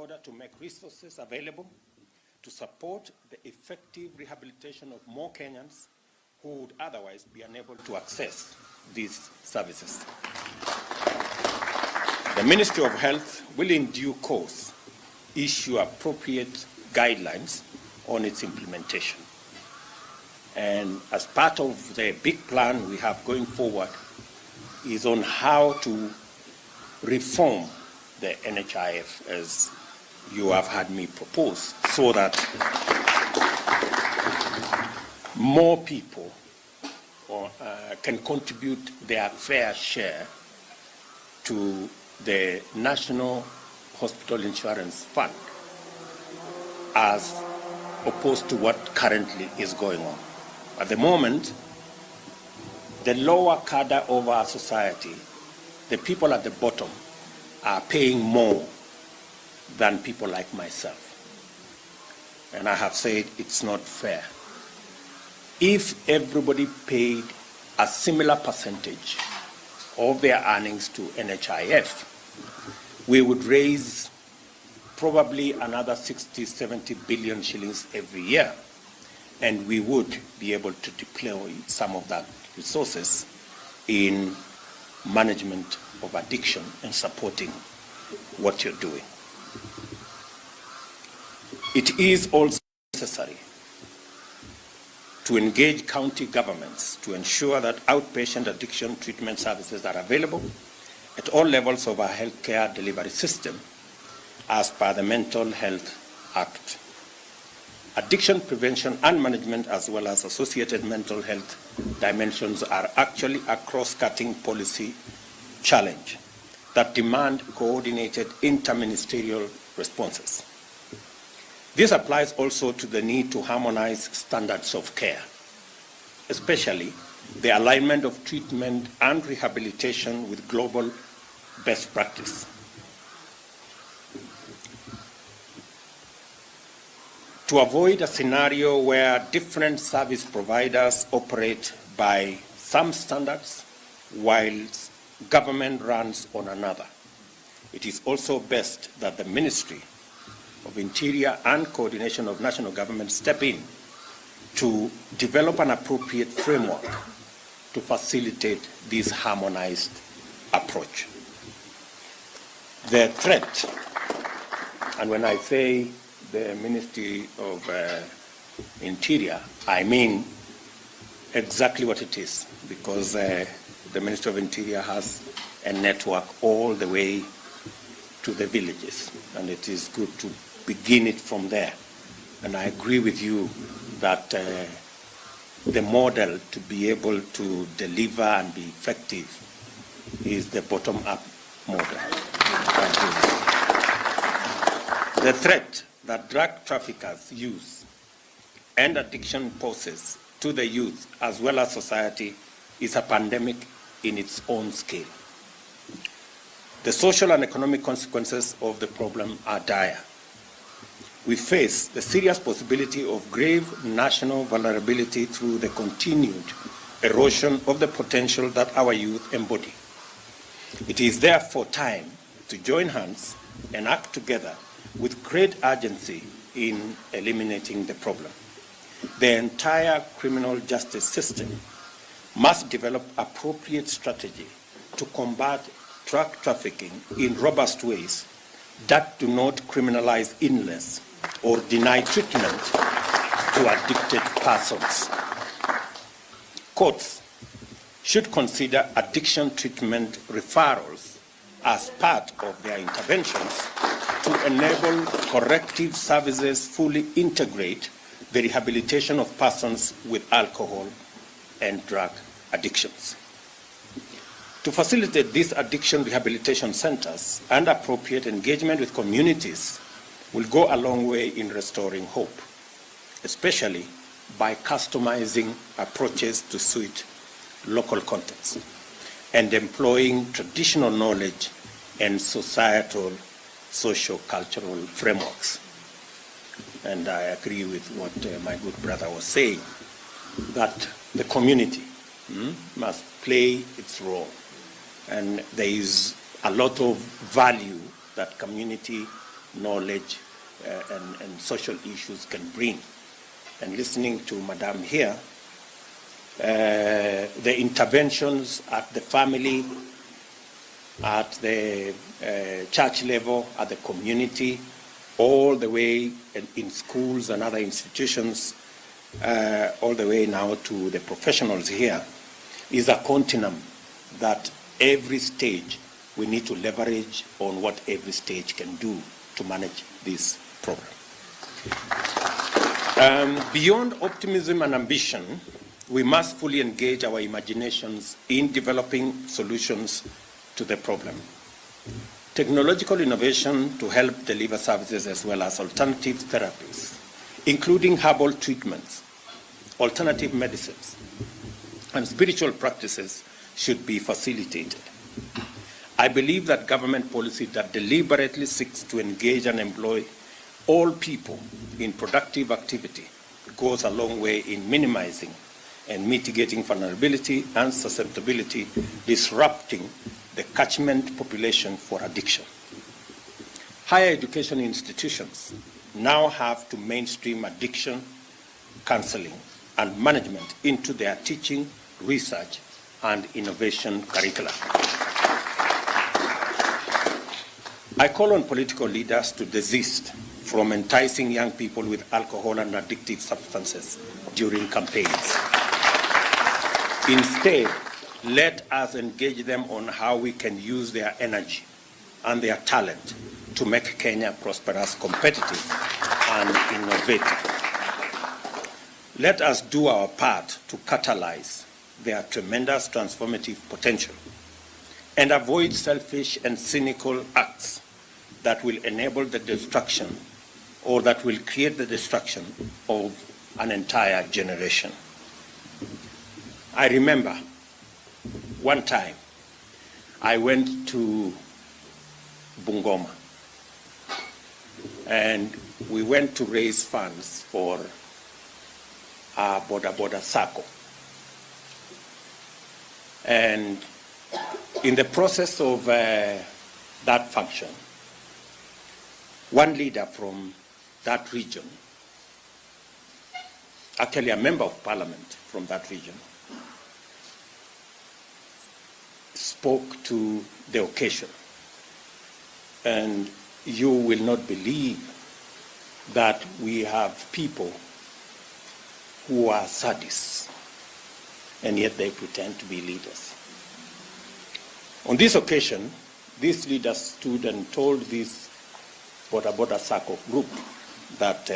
order to make resources available to support the effective rehabilitation of more Kenyans who would otherwise be unable to access these services. The Ministry of Health will in due course issue appropriate guidelines on its implementation. And as part of the big plan we have going forward is on how to reform the NHIF, as you have had me propose, so that more people can contribute their fair share to the National Hospital Insurance Fund, as opposed to what currently is going on. At the moment, the lower cadre of our society, the people at the bottom, are paying more than people like myself. And I have said it's not fair. If everybody paid a similar percentage of their earnings to NHIF, we would raise probably another 60, 70 billion shillings every year, and we would be able to deploy some of that resources in management of addiction and supporting what you're doing. It is also necessary to engage county governments to ensure that outpatient addiction treatment services are available at all levels of our healthcare delivery system as per the Mental Health Act. Addiction prevention and management, as well as associated mental health dimensions, are actually a cross-cutting policy challenge that demand coordinated interministerial responses. This applies also to the need to harmonize standards of care, especially the alignment of treatment and rehabilitation with global best practice. To avoid a scenario where different service providers operate by some standards whilst government runs on another, it is also best that the Ministry of Interior and Coordination of National Government step in to develop an appropriate framework to facilitate this harmonized approach. The threat, and when I say the Ministry of Interior, I mean exactly what it is, because the Ministry of Interior has a network all the way to the villages, and it is good to begin it from there. And I agree with you that the model to be able to deliver and be effective is the bottom-up model. The threat that drug traffickers use and addiction poses to the youth as well as society is a pandemic in its own scale. The social and economic consequences of the problem are dire. We face the serious possibility of grave national vulnerability through the continued erosion of the potential that our youth embody. It is therefore time to join hands and act together with great urgency in eliminating the problem. The entire criminal justice system must develop appropriate strategy to combat drug trafficking in robust ways that do not criminalize illness or deny treatment to addicted persons. Courts should consider addiction treatment referrals as part of their interventions to enable corrective services fully integrate the rehabilitation of persons with alcohol and drug addictions. To facilitate these addiction rehabilitation centers and appropriate engagement with communities will go a long way in restoring hope, especially by customizing approaches to suit local contexts and employing traditional knowledge and societal, socio-cultural frameworks. And I agree with what my good brother was saying, that the community must play its role. And there is a lot of value that community knowledge and social issues can bring. And listening to Madam here, the interventions at the family, at the church level, at the community, all the way in schools and other institutions, all the way now to the professionals here, is a continuum that every stage we need to leverage on what every stage can do to manage this problem. Beyond optimism and ambition, we must fully engage our imaginations in developing solutions to the problem. Technological innovation to help deliver services as well as alternative therapies, including herbal treatments, alternative medicines, and spiritual practices should be facilitated. I believe that government policy that deliberately seeks to engage and employ all people in productive activity goes a long way in minimizing and mitigating vulnerability and susceptibility, disrupting the catchment population for addiction. Higher education institutions now have to mainstream addiction counseling and management into their teaching, research, and innovation curricula. I call on political leaders to desist from enticing young people with alcohol and addictive substances during campaigns. Instead, let us engage them on how we can use their energy and their talent to make Kenya prosperous, competitive, and innovative. Let us do our part to catalyze their tremendous transformative potential and avoid selfish and cynical acts that will enable the destruction or that will create the destruction of an entire generation. I remember one time I went to Bungoma and we went to raise funds for our Boda Circle. And in the process of that function, one leader from that region, actually a member of parliament from that region, spoke to the occasion. And you will not believe that we have people who are sadists, and yet they pretend to be leaders. On this occasion, this leader stood and told this Boda Circle group that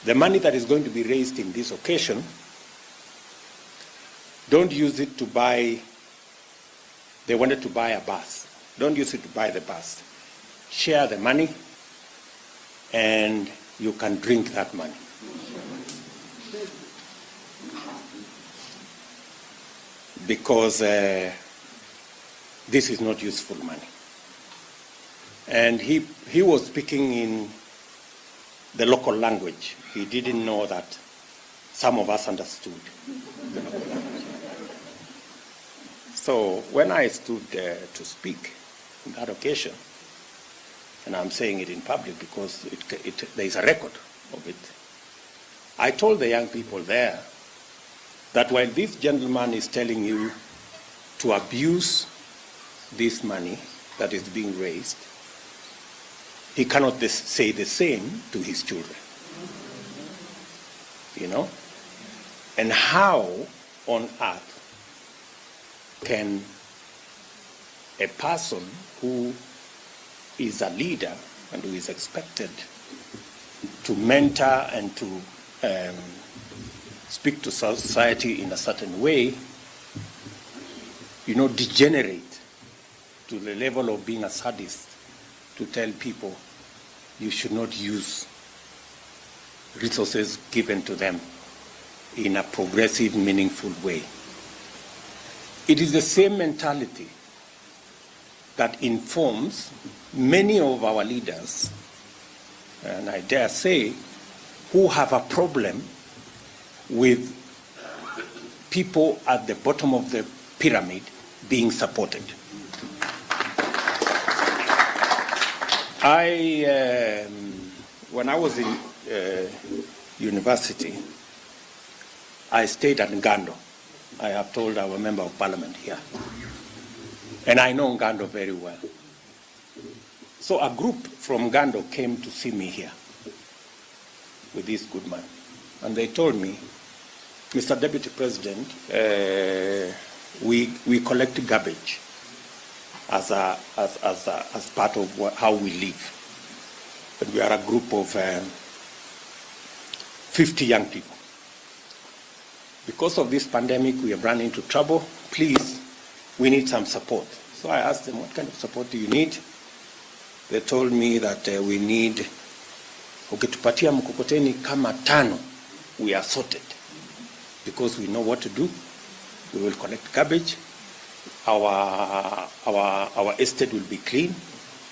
the money that is going to be raised in this occasion, don't use it to buy, they wanted to buy a bus. Don't use it to buy the bus. Share the money and you can drink that money. Because this is not useful money. And he was speaking in the local language. He didn't know that some of us understood the local language. So when I stood to speak on that occasion, and I'm saying it in public because there is a record of it, I told the young people there that while this gentleman is telling you to abuse this money that is being raised, he cannot say the same to his children. You know? And how on earth can a person who is a leader and who is expected to mentor and to speak to society in a certain way, degenerate to the level of being a sadist to tell people you should not use resources given to them in a progressive, meaningful way. It is the same mentality that informs many of our leaders, and I dare say, who have a problem with people at the bottom of the pyramid being supported. When I was in university, I stayed at Ngando. I have told our member of parliament here. And I know Ngando very well. So a group from Ngando came to see me here with this good man. And they told me, Mr. Deputy President, we collect garbage as part of how we live. But we are a group of 50 young people. Because of this pandemic, we have run into trouble. Please, we need some support. So I asked them, what kind of support do you need? They told me that we need, ukitupatia mkokoteni kama 5, we are sorted. Because we know what to do. We will collect garbage. Our estate will be clean,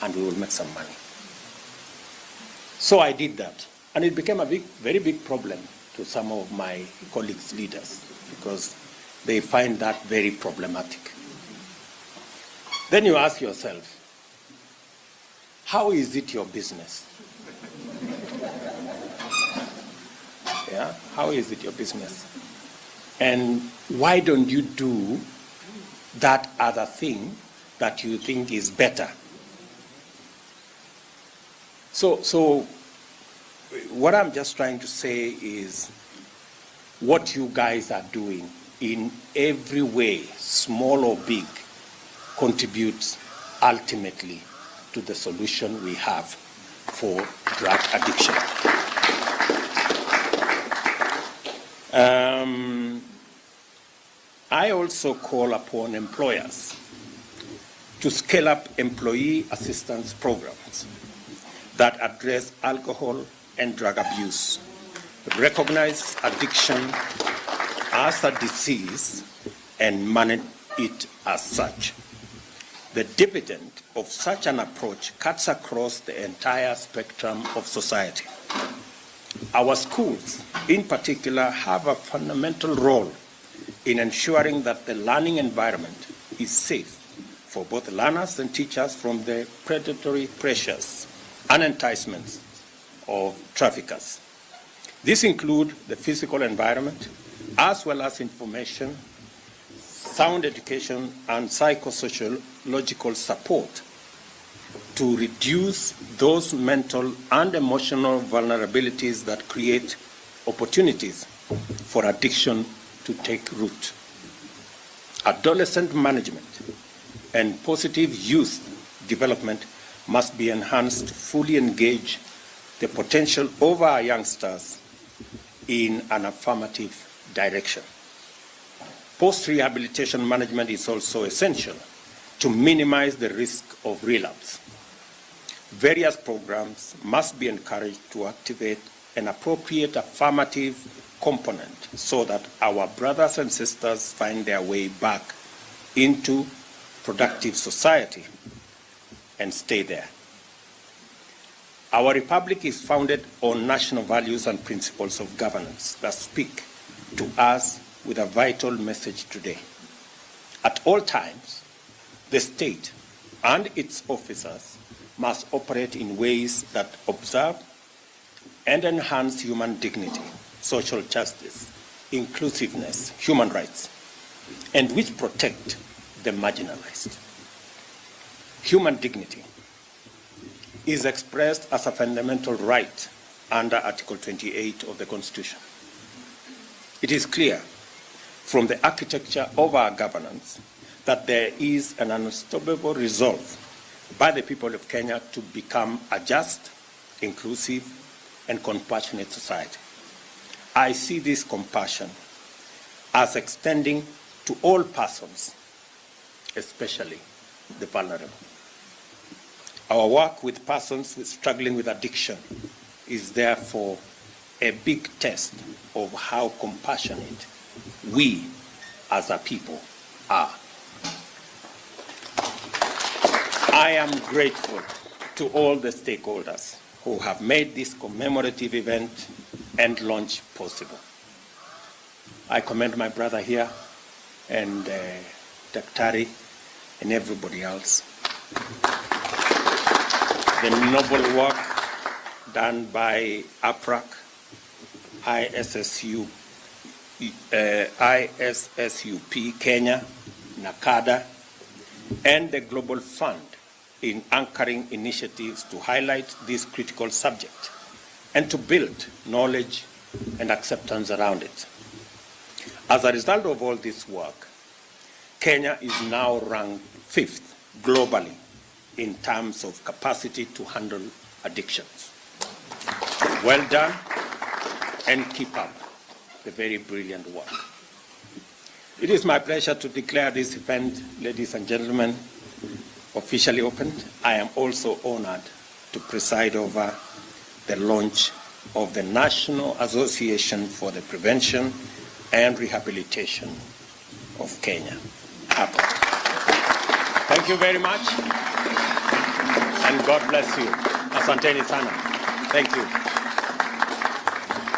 and we will make some money. So I did that. And it became a very big problem to some of my colleagues, leaders, because they find that very problematic. Then you ask yourself, how is it your business? Yeah, how is it your business? And why don't you do that other thing that you think is better? So what I'm just trying to say is what you guys are doing in every way, small or big, contributes ultimately to the solution we have for drug addiction. I also call upon employers to scale up employee assistance programs that address alcohol and drug abuse, recognize addiction as a disease, and manage it as such. The dividend of such an approach cuts across the entire spectrum of society. Our schools, in particular, have a fundamental role in ensuring that the learning environment is safe for both learners and teachers from the predatory pressures and enticements of traffickers. These include the physical environment, as well as information, sound education, and psychosociological support to reduce those mental and emotional vulnerabilities that create opportunities for addiction to take root. Adolescent management and positive youth development must be enhanced to fully engage the potential of our youngsters in an affirmative direction. Post-rehabilitation management is also essential to minimize the risk of relapse. Various programs must be encouraged to activate an appropriate affirmative component so that our brothers and sisters find their way back into productive society and stay there. Our republic is founded on national values and principles of governance that speak to us with a vital message today. At all times, the state and its officers must operate in ways that observe and enhance human dignity, social justice, inclusiveness, human rights, and which protect the marginalized. Human dignity is expressed as a fundamental right under Article 28 of the Constitution. It is clear from the architecture of our governance that there is an unstoppable resolve by the people of Kenya to become a just, inclusive, and compassionate society. I see this compassion as extending to all persons, especially the vulnerable. Our work with persons struggling with addiction is therefore a big test of how compassionate we as a people are. I am grateful to all the stakeholders who have made this commemorative event and launch possible. I commend my brother here and Daktari and everybody else. the noble work done by APRAC, ISSUP Kenya, NACADA, and the Global Fund in anchoring initiatives to highlight this critical subject and to build knowledge and acceptance around it. As a result of all this work, Kenya is now ranked 5th globally in terms of capacity to handle addictions. Well done, and keep up the very brilliant work. It is my pleasure to declare this event, ladies and gentlemen, officially opened. I am also honored to preside over the launch of the National Association for the Prevention and Rehabilitation of Kenya. Thank you very much, and God bless you. Asanteni sana. Thank you.